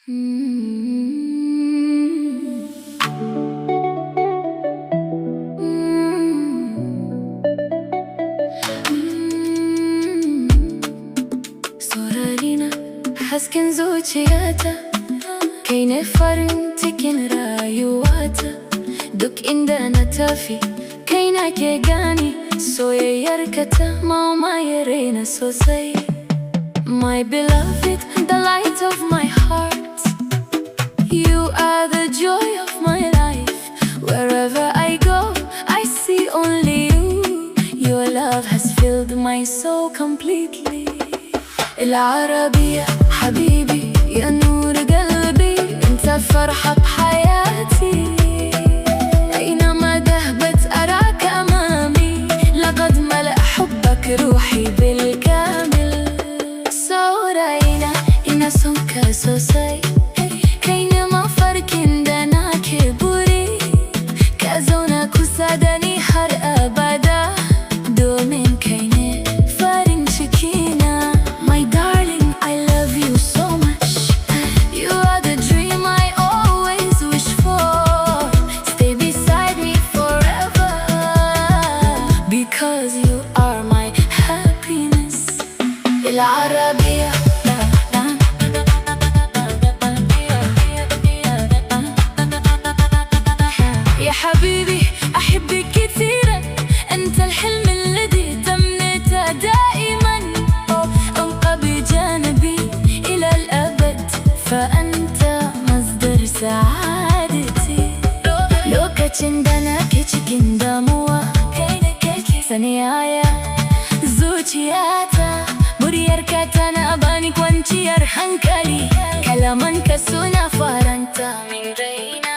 Sorarina hasken zuciyata, kai ne farin cikin rayuwata. Duk inda na tafi kai na ke gani, soyayyarka ta mamaye raina sosai. My beloved, the light of my heart, you are the joy of my life. Wherever I go, I see only you. Your love has filled my soul completely. العربية حبيبي يا نور قلبي، انت فرحة بحياتي. أينما ذهبت أراك أمامي، لقد ملأ حبك روحي بالكامل. Saurayina ina son ka sosai, kai ne mafarkin da nake buri. Ka zauna kusa da ni har abada, domin kai ne farin cikina. My darling, I love you so much. You are the dream I always wish for. Stay beside me forever, because you are my happiness. العربية يا حبيبي أحبك كثيرا، أنت الحلم الذي تمنيته دائما. أبقى بجانبي إلى الأبد، فأنت مصدر سعادتي. Lokacin da nake cikin damuwa, kai ne kake saniyaya zuciyata. Muryarka tana bani kwanciyar hankali, kalamanka suna faranta min raina.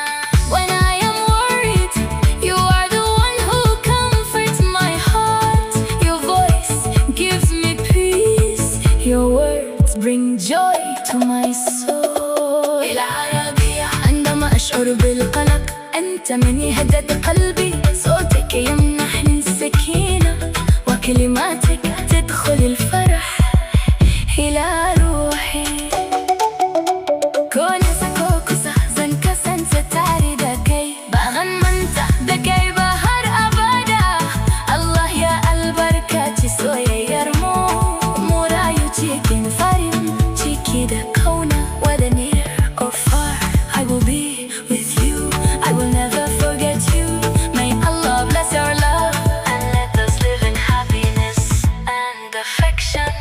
When I am worried, you are the one who comforts my heart. Your voice gives me peace, your words bring joy to my soul. العربية عندما أشعر بالقلق، أنت من يهدد قلبي. صوتك يمنحني السكينة، وكلماتك تدخل الفرح إلى روحي. كون سكوكسة زنك سنستاري دكي، بغنمنت دكي بهر أبدا. الله يا البركة soyayyar mu, mu rayu cikin farin ciki da kauna. Whether near or far, I will be with you. I will never forget you. May Allah bless your love and let us live in happiness and affection.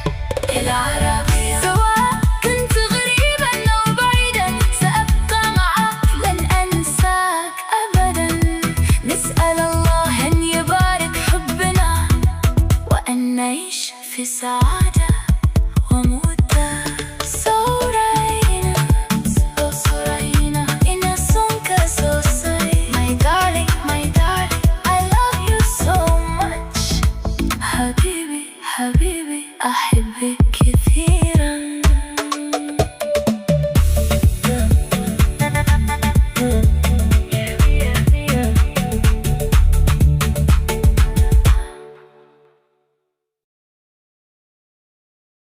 العربية سواء كنت غريبا أو بعيدا، سأبقى معك لن أنساك أبدا. نسأل الله أن يبارك حبنا، وأن نعيش في سعادة ومودة. Saurayina, Saurayina ina son ka sosai. My darling, I love you so much. حبيبي حبيبي